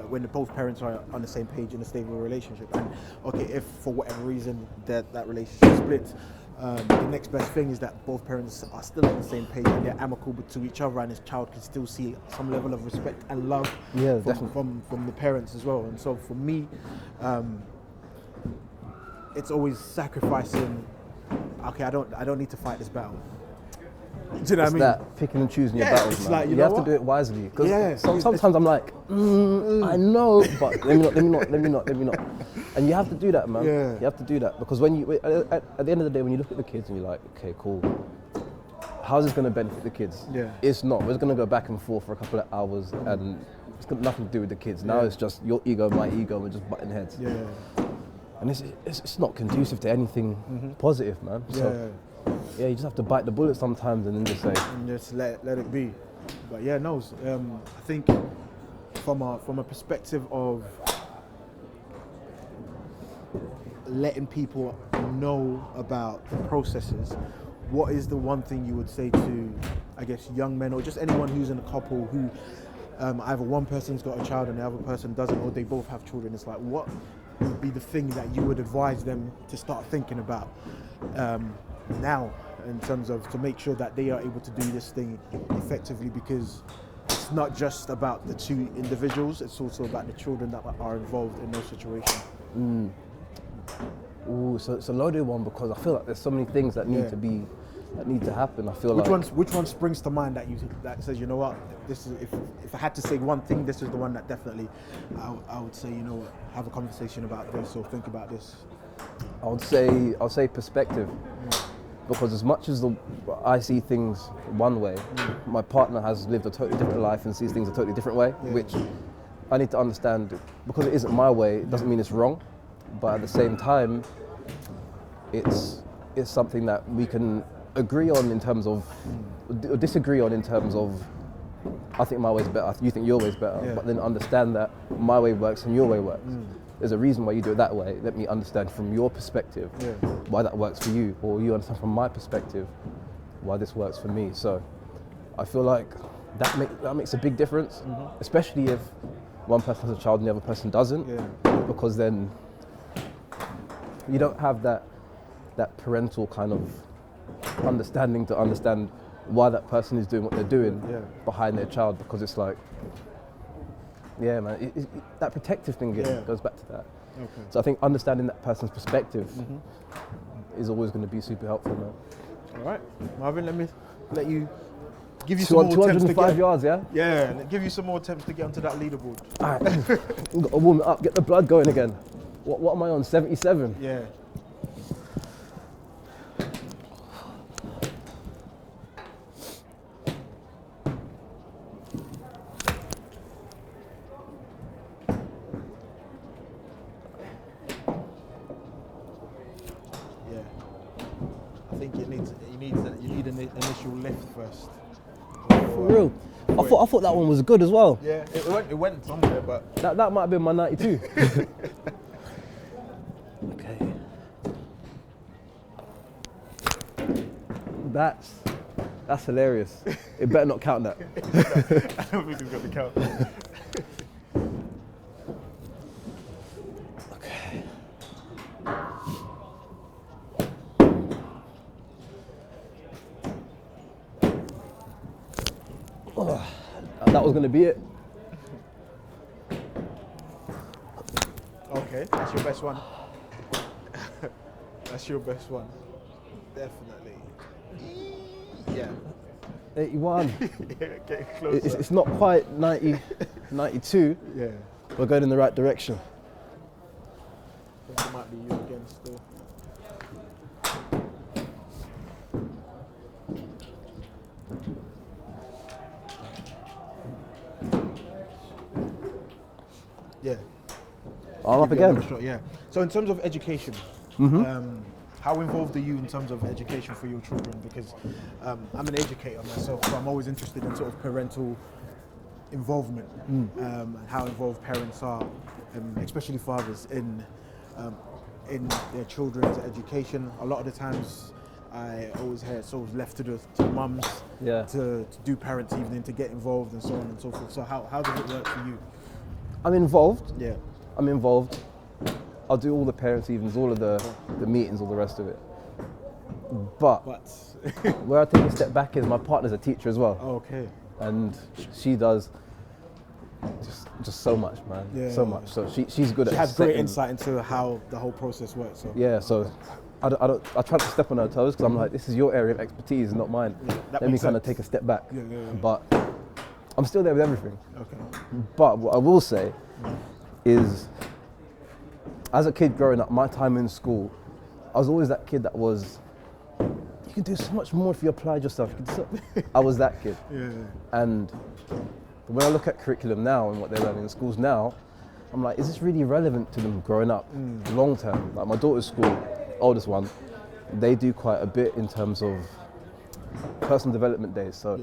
when both parents are on the same page in a stable relationship. And okay, if for whatever reason that relationship splits, the next best thing is that both parents are still on the same page and they're amicable to each other, and this child can still see some level of respect and love from the parents as well. And so for me, it's always sacrificing. Okay, I don't need to fight this battle. Do you know what I mean? That picking and choosing your battles, man. Like, you have to do it wisely. Because sometimes I'm like, I know, but let me not. And you have to do that, man. Yeah. You have to do that, because when you, at the end of the day, when you look at the kids and you're like, okay, cool, how's this going to benefit the kids? Yeah. It's not. We're just going to go back and forth for a couple of hours, and it's got nothing to do with the kids. Now it's just your ego, my ego, and just butting heads. Yeah. And it's not conducive to anything positive, man. So, you just have to bite the bullet sometimes and then just say, and just let it be. But I think from a perspective of letting people know about the processes, what is the one thing you would say to, I guess, young men, or just anyone who's in a couple who either one person's got a child and the other person doesn't, or they both have children? It's like, what would be the thing that you would advise them to start thinking about now, in terms of, to make sure that they are able to do this thing effectively? Because it's not just about the two individuals, it's also about the children that are involved in those situations. Ooh, so it's a loaded one, because I feel like there's so many things that need to happen. I feel which one springs to mind that says, you know what, this is, if I had to say one thing, this is the one that definitely I would say, have a conversation about this, or think about this? I'll say perspective. Because as much as I see things one way, my partner has lived a totally different life and sees things a totally different way, which I need to understand. Because it isn't my way, it doesn't mean it's wrong, but at the same time, it's something that we can agree on in terms of, or disagree on in terms of, I think my way's better, you think your way's better, but then understand that my way works and your way works. There's a reason why you do it that way. Let me understand from your perspective why that works for you, or you understand from my perspective why this works for me. So I feel like that makes a big difference, especially if one person has a child and the other person doesn't, because then you don't have that parental kind of understanding to understand why that person is doing what they're doing behind their child, because it's like, man, that protective thing goes back to that. Okay. So I think understanding that person's perspective is always going to be super helpful, man. All right, Marvin, let me let you give you some more attempts to 205 yards, yeah? Yeah, give you some more attempts to get onto that leaderboard. All right, we've got to warm it up, get the blood going again. What am I on, 77? Yeah. first. For real. I thought that one was good as well. Yeah, it went somewhere, but That might have been my 92. Okay. That's hilarious. It better not count that. I don't think it's got the count. Okay. Oh, that was gonna be it. Okay, that's your best one. That's your best one. Definitely. Yeah. 81. Yeah, getting closer. It's not quite 90, 92. Yeah. We're going in the right direction. I think it might be you again still. Yeah. I'm up again. Shot, yeah. So in terms of education, how involved are you in terms of education for your children? Because I'm an educator myself, so I'm always interested in sort of parental involvement and how involved parents are, especially fathers, in their children's education. A lot of the times, I always hear it's always left to the mums to do parents' evening, to get involved and so on and so forth. So how does it work for you? I'm involved. Yeah. I'm involved. I'll do all the parents' evenings, all of the meetings, all the rest of it. But where I take a step back is my partner's a teacher as well. Okay. And she does just so much, man. Yeah. So much. So she's good at She has great setting- insight into how the whole process works. So. Yeah, so I try to step on her toes because I'm like, this is your area of expertise, not mine. Yeah, that Let me makes kind of sense. take a step back. Yeah. But I'm still there with everything. Okay. But what I will say is, as a kid growing up, my time in school, I was always that kid that was, you can do so much more if you applied yourself. I was that kid. Yeah. And when I look at curriculum now and what they're learning in schools now, I'm like, is this really relevant to them growing up, long term? Like my daughter's school, oldest one, they do quite a bit in terms of personal development days. So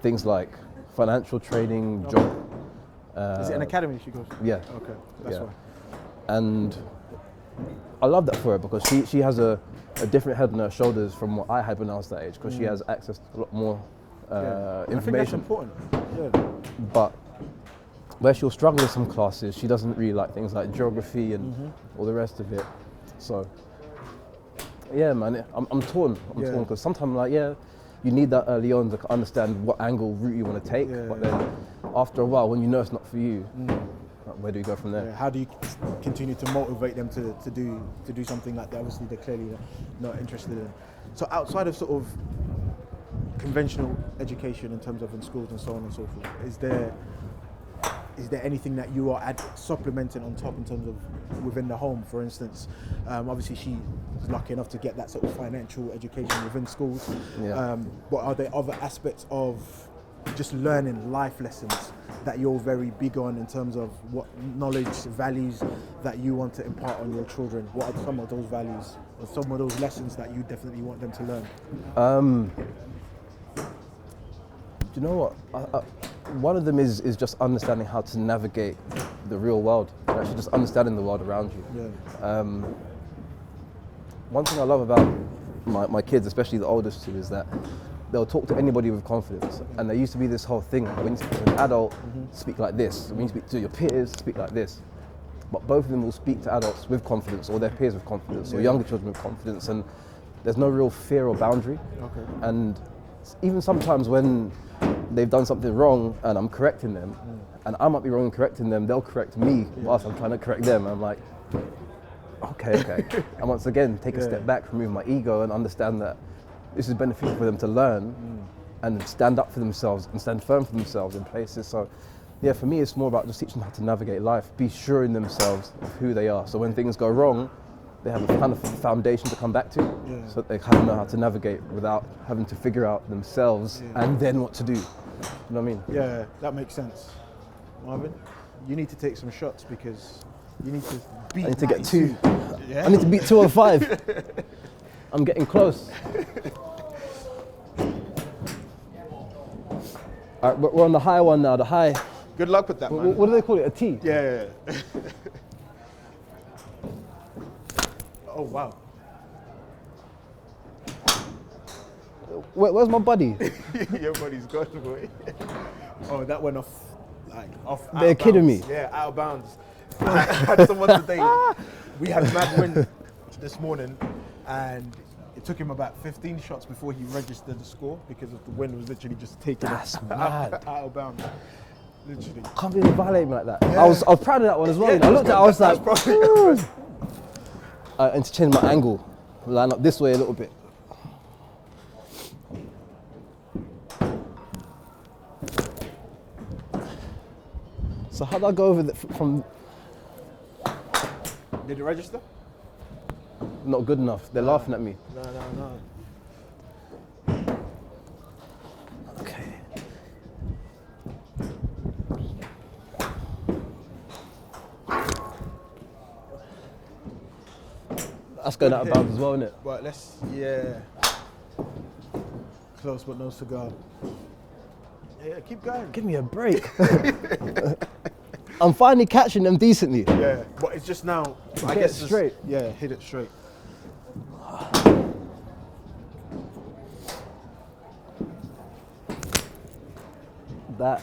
things like financial training, job. Is it an academy she goes to? Yeah. Okay, that's fine. And I love that for her because she has a different head on her shoulders from what I had when I was that age, because she has access to a lot more I think that's information. important. Yeah. But where she'll struggle in some classes, she doesn't really like things like geography and all the rest of it. So yeah, man, I'm torn. I'm torn because sometimes like you need that early on to understand what angle route you want to take. But then after a while, when you know it's not for you, where do you go from there? Yeah. How do you continue to motivate them to do something like that? Obviously, they're clearly not interested in. So outside of sort of conventional education in terms of in schools and so on and so forth, is there anything that you are supplementing on top in terms of within the home, for instance? Obviously she was lucky enough to get that sort of financial education within schools. But are there other aspects of just learning life lessons that you're very big on in terms of what knowledge, values that you want to impart on your children? What are some of those values or some of those lessons that you definitely want them to learn? Do you know what? One of them is just understanding how to navigate the real world, actually just understanding the world around you. One thing I love about my kids, especially the oldest two, is that they'll talk to anybody with confidence. And there used to be this whole thing, when you speak to an adult, speak like this. When you speak to your peers, speak like this. But both of them will speak to adults with confidence, or their peers with confidence, or younger children with confidence, and there's no real fear or boundary. And even sometimes when they've done something wrong and I'm correcting them, and I might be wrong in correcting them, they'll correct me whilst I'm trying to correct them. I'm like, okay. And once again, take a step back, remove my ego, and understand that this is beneficial for them to learn and stand up for themselves and stand firm for themselves in places. So yeah, for me, it's more about just teaching them how to navigate life, be sure in themselves of who they are. So when things go wrong, they have a kind of foundation to come back to, so that they kind of know how to navigate without having to figure out themselves and then what to do. You know what I mean? Yeah, that makes sense. Marvin, you need to take some shots because you need to beat I need to get 92. two. I need to beat 205. I'm getting close. All right, we're on the high one now. The high. Good luck with that, man. What do they call it? A T? Yeah. Oh, wow. Where's my buddy? Your buddy's gone, boy. Oh, that went off. Off. They're kidding me. Yeah, out of bounds. I had someone today. We had mad wind this morning, and it took him about 15 shots before he registered the score because of the wind was literally just taking That's it mad. out of bounds. Literally. I can't believe they violated me like that. Yeah. I was proud of that one as well. Yeah, I looked at it, I was like, probably and to change my angle, line up this way a little bit. So how do I go over from? Did it register? Not good enough. They're laughing at me. No. Okay. That's going out of bounds as well, isn't it? But yeah. Close but no cigar. Yeah, keep going. Give me a break. I'm finally catching them decently. Yeah, but it's just now. I Hit guess it straight. Yeah, hit it straight. That.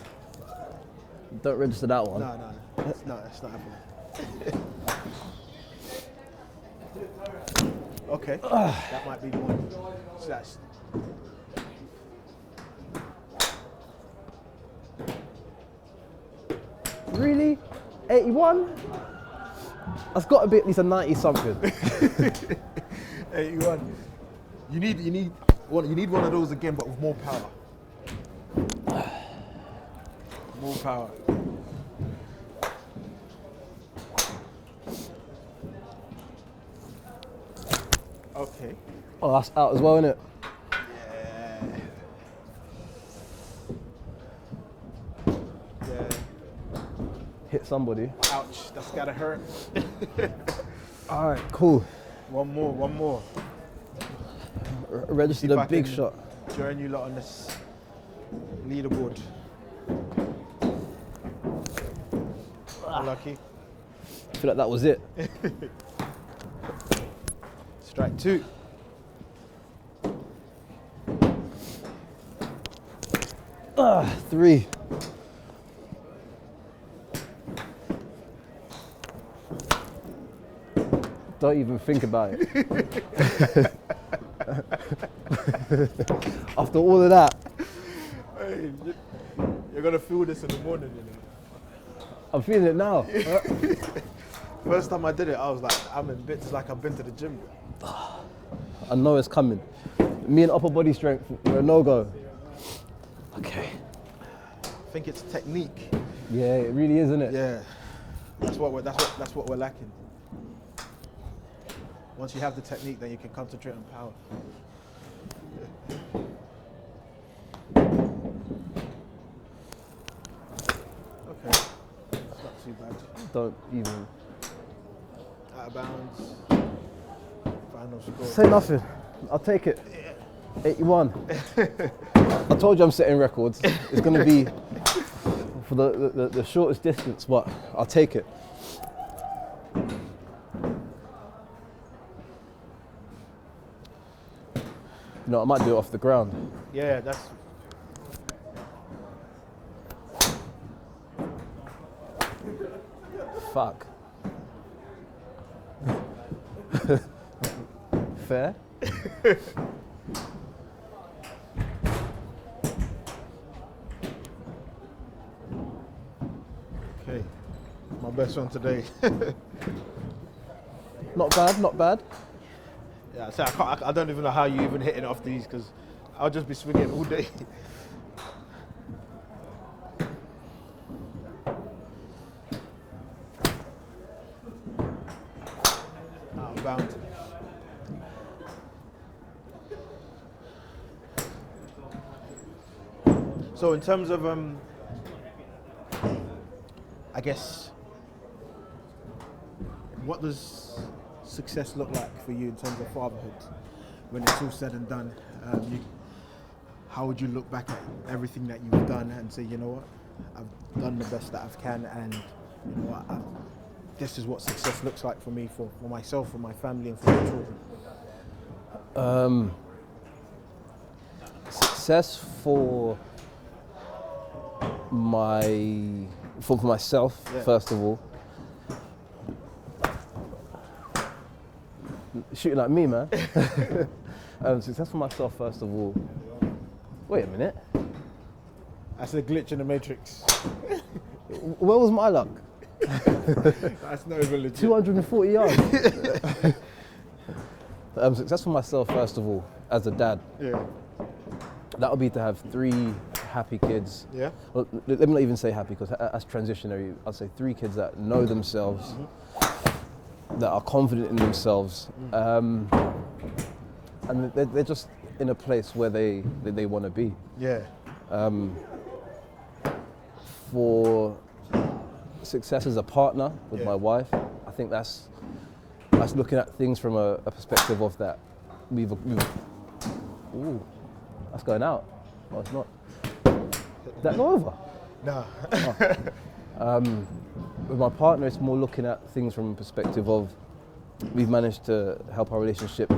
Don't register that one. No, it's not happening. Okay, that might be the one. So that's. Really? 81? That's got to be at least a 90 something. 81. You need one of those again, but with more power. More power. Okay. Oh, that's out as well, isn't it? Yeah. Hit somebody. Ouch, that's gotta hurt. All right, cool. One more. Registered See if a I big can shot. Join you lot on this leaderboard. Lucky. I feel like that was it. Strike two. Three. Don't even think about it. After all of that, Hey, you're gonna feel this in the morning, you know. I'm feeling it now. First time I did it, I was like, I'm in bits like I've been to the gym. I know it's coming. Me and upper body strength, we're a no-go. Okay. I think it's technique. Yeah, it really is, isn't it? Yeah, that's what we're lacking. Once you have the technique, then you can concentrate on power. Okay, that's not too bad. Don't even. Out of bounds. Final score. Say nothing. I'll take it. 81. I told you I'm setting records. It's going to be for the shortest distance, but I'll take it. You know, I might do it off the ground. Yeah, that's. Fuck. Fair? Okay, my best one today. Not bad, not bad. Yeah, so I don't even know how you even hitting off these because I'll just be swinging all day. Out of bounds. So in terms of I guess, what does success look like for you in terms of fatherhood when it's all said and done? how would you look back at everything that you've done and say, you know what, I've done the best that I can, and you know what, this is what success looks like for me, for myself, for my family, and for my children? Success for myself, first of all. Shooting at me, man. Success for myself, first of all. Wait a minute. That's a glitch in the matrix. Where was my luck? That's not even legit. 240 yards. Success for myself, first of all, as a dad. Yeah. That would be to have 3 happy kids. Yeah. Well, let me not even say happy, because that's transitionary. I'd say 3 kids that know themselves, that are confident in themselves, and they're just in a place where they want to be. Yeah. For success as a partner with my wife, I think that's looking at things from a perspective of that we've ooh, that's going out. No, it's not. Did that go over? No. With my partner, it's more looking at things from a perspective of we've managed to help our relationship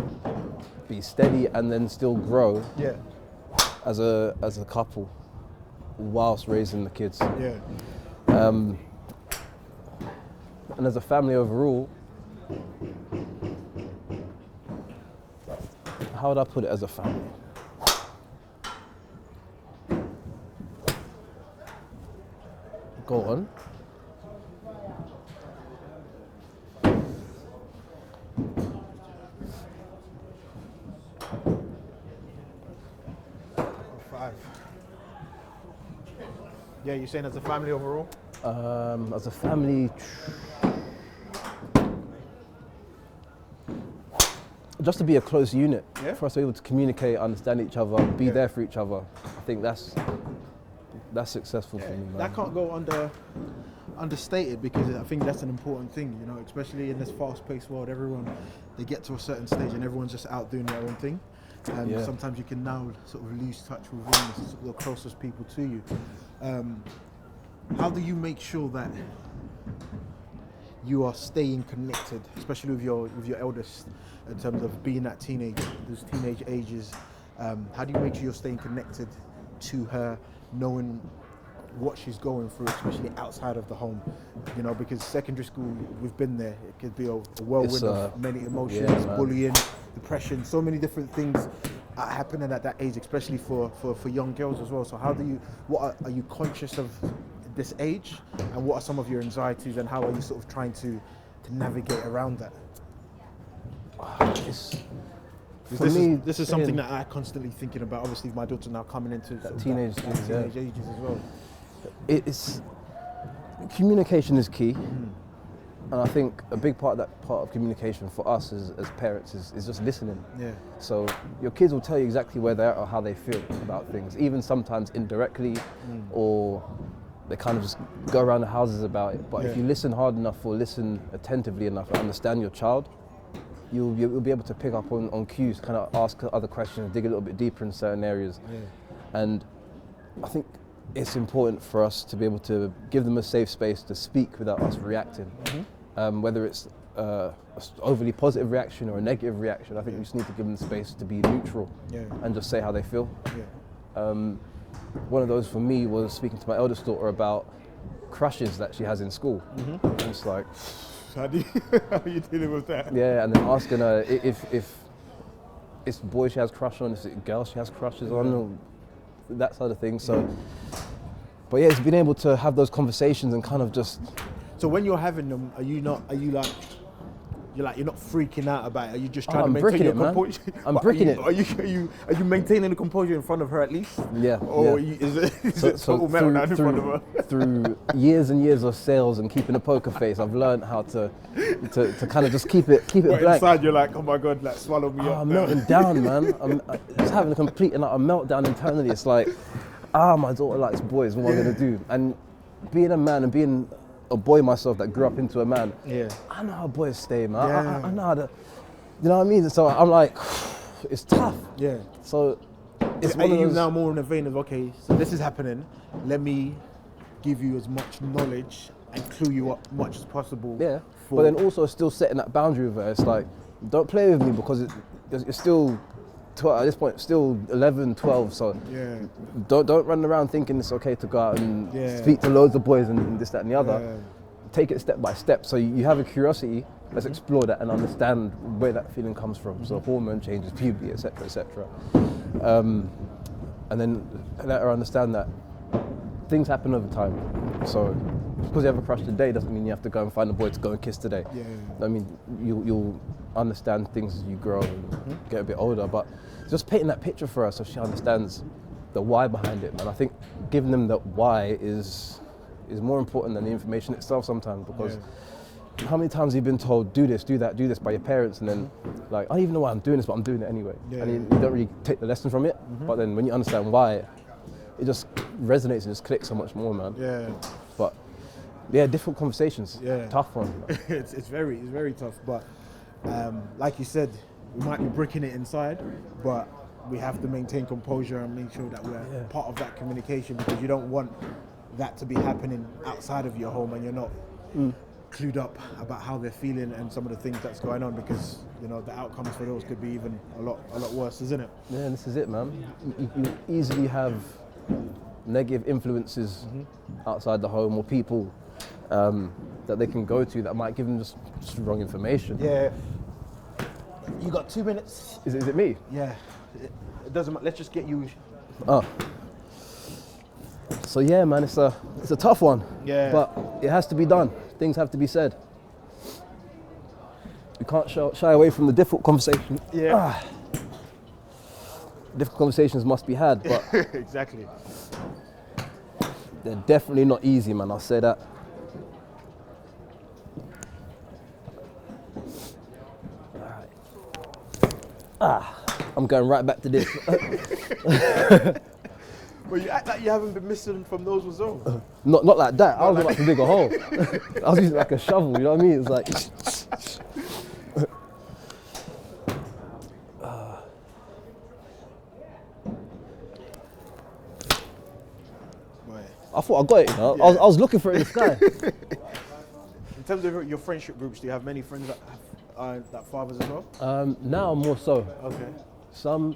be steady and then still grow as a couple whilst raising the kids. Yeah. And as a family overall, how would I put it as a family? Go on. Yeah, you're saying as a family overall? As a family, just to be a close unit, for us to be able to communicate, understand each other, be there for each other. I think that's successful for me, man. That can't go understated, because I think that's an important thing, you know, especially in this fast-paced world. They get to a certain stage and everyone's just out doing their own thing. And sometimes you can now sort of lose touch with the closest people to you. How do you make sure that you are staying connected, especially with your eldest, in terms of being that those teenage ages? How do you make sure you're staying connected to her, knowing what she's going through, especially outside of the home? You know, because secondary school, we've been there. It could be a whirlwind of many emotions, bullying, depression, so many different things are happening at that age, especially for young girls as well. So what are you conscious of this age, and what are some of your anxieties, and how are you sort of trying to navigate around that? This is something that I'm constantly thinking about. Obviously, my daughter now coming into teenage ages as well. It's communication is key, and I think a big part of communication for us as parents is just listening. Yeah. So your kids will tell you exactly where they are or how they feel about things, even sometimes indirectly, or they kind of just go around the houses about it. But if you listen hard enough or listen attentively enough and understand your child, you'll be able to pick up on cues, kind of ask other questions, dig a little bit deeper in certain areas. Yeah. And I think it's important for us to be able to give them a safe space to speak without us reacting. Whether it's an overly positive reaction or a negative reaction, I think we just need to give them the space to be neutral and just say how they feel. One of those for me was speaking to my eldest daughter about crushes that she has in school. And it's like, how are you dealing with that? Yeah, and then asking her if it's boys she has crush on, is it girls she has crushes on, that sort of thing. So, but yeah, it's been able to have those conversations and kind of just. So when you're having them, you're not freaking out about it? Are you just trying to maintain your composure? I'm bricking it. Are you maintaining the composure in front of her at least? Yeah. Or is it total meltdown in front of her? Through years and years of sales and keeping a poker face, I've learned how to kind of just keep it blank. Inside you're like, oh my God, like swallow me up. I'm melting down, man. I'm just having a complete and utter meltdown internally. It's like, my daughter likes boys. What am I gonna do? And being a man and being a boy myself that grew up into a man, I know how boys stay, man. I know how to, you know what I mean? So I'm like, it's tough. Yeah. So it's Are one of you those. now more in the vein of, okay, so this is happening, let me give you as much knowledge and clue you up much as possible. Yeah, for but then also still setting that boundary with her. It's like, don't play with me because it's still, at this point, still 11, 12, so yeah, don't run around thinking it's okay to go out and Yeah. speak to loads of boys and this, that and the other. Yeah. Take it step by step. So you have a curiosity, let's explore that and understand where that feeling comes from. So hormone changes, puberty, etc., etc. And then let her understand that things happen over time. So because you have a crush today doesn't mean you have to go and find a boy to go and kiss today. Yeah. I mean, you'll understand things as you grow and get a bit older, but just painting that picture for her so she understands the why behind it, man. I think giving them the why is more important than the information itself sometimes, because how many times have you been told, do this, do that, do this by your parents, and then like, I don't even know why I'm doing this, but I'm doing it anyway. Yeah. And you don't really take the lesson from it, but then when you understand why, it just resonates and just clicks so much more, man. Yeah. But yeah, difficult conversations. Yeah. Tough one. it's very tough, but like you said, we might be bricking it inside, but we have to maintain composure and make sure that we're part of that communication, because you don't want that to be happening outside of your home and you're not clued up about how they're feeling and some of the things that's going on, because you know the outcomes for those could be even a lot worse, isn't it? Yeah, this is it, man. You easily have negative influences outside the home, or people that they can go to that might give them just wrong information. Yeah. You got 2 minutes. Is it me? Yeah. It doesn't matter. Let's just get you. Oh. So yeah, man, it's a tough one. Yeah. But it has to be done. Things have to be said. You can't shy away from the difficult conversation. Yeah. Difficult conversations must be had, but Exactly. they're definitely not easy, man. I'll say that. I'm going right back to this. Well, you act like you haven't been missing from those as well. Not like that. I was about to dig a hole. I was using like a shovel, you know what I mean? It's like. I thought I got it, you know? Yeah. I was looking for it in the sky. In terms of your friendship groups, do you have many friends that have that fathers as well? Now more so. Okay. Some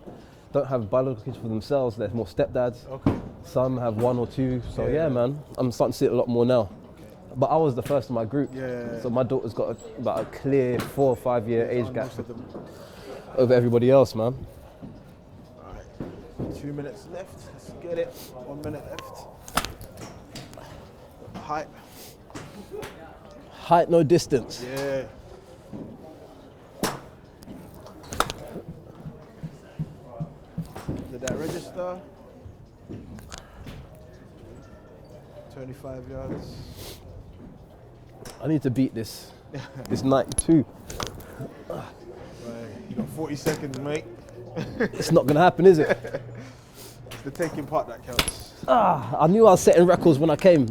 don't have biological kids for themselves, they're more stepdads. Okay. Some have one or two. So Yeah. yeah, man, I'm starting to see it a lot more now. But I was the first in my group. Yeah. So my daughter's got about a clear 4 or 5 year age gap Most of them. over everybody else, man. All right. 2 minutes left. Let's get it. 1 minute left. Height. Height, no distance. Yeah. Did that register? 25 yards. I need to beat this. This 92. Right. You got 40 seconds, mate. It's not gonna happen, is it? It's the taking part that counts. I knew I was setting records when I came.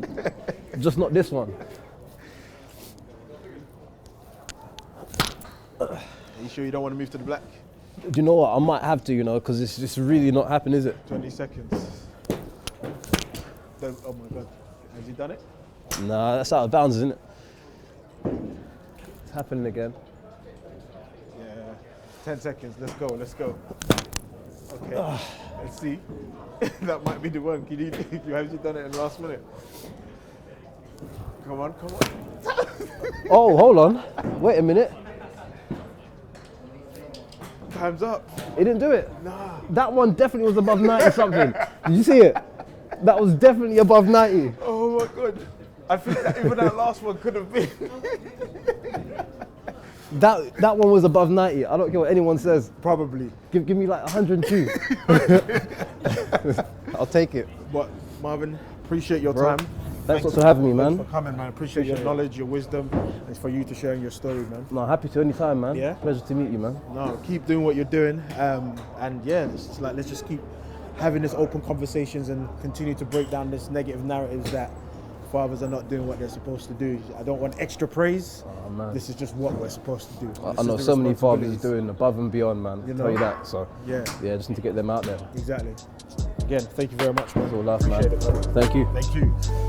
Just not this one. Are you sure you don't want to move to the black? Do you know what? I might have to, you know, because it's just really not happening, is it? 20 seconds. Oh my God. Has he done it? Nah, that's out of bounds, isn't it? It's happening again. Yeah. 10 seconds. Let's go. Let's go. Okay. Let's see. That might be the one. You have done it in the last minute? Come on. Come on. Oh, hold on. Wait a minute. Time's up. He didn't do it. Nah. That one definitely was above 90 something. Did you see it? That was definitely above 90. Oh my God. I feel that even that last one could have been. That one was above 90. I don't care what anyone says. Probably. Give me like 102. I'll take it. But Marvin, appreciate your Bro, time. Thanks for having me, Thanks man. for coming, man. Appreciate your knowledge, your wisdom, and for you to sharing your story, man. No, happy to anytime, man. Yeah? Pleasure to meet you, man. No, keep doing what you're doing, and yeah, let's just keep having this open conversations and continue to break down this negative narratives that fathers are not doing what they're supposed to do. I don't want extra praise. Oh, man. This is just what we're supposed to do. I know so many fathers doing above and beyond, man. You I'll know? tell you that. So Yeah. Just need to get them out there. Exactly. Again, thank you very much, man. That's all love, man. Appreciate it, brother. Thank you. Thank you.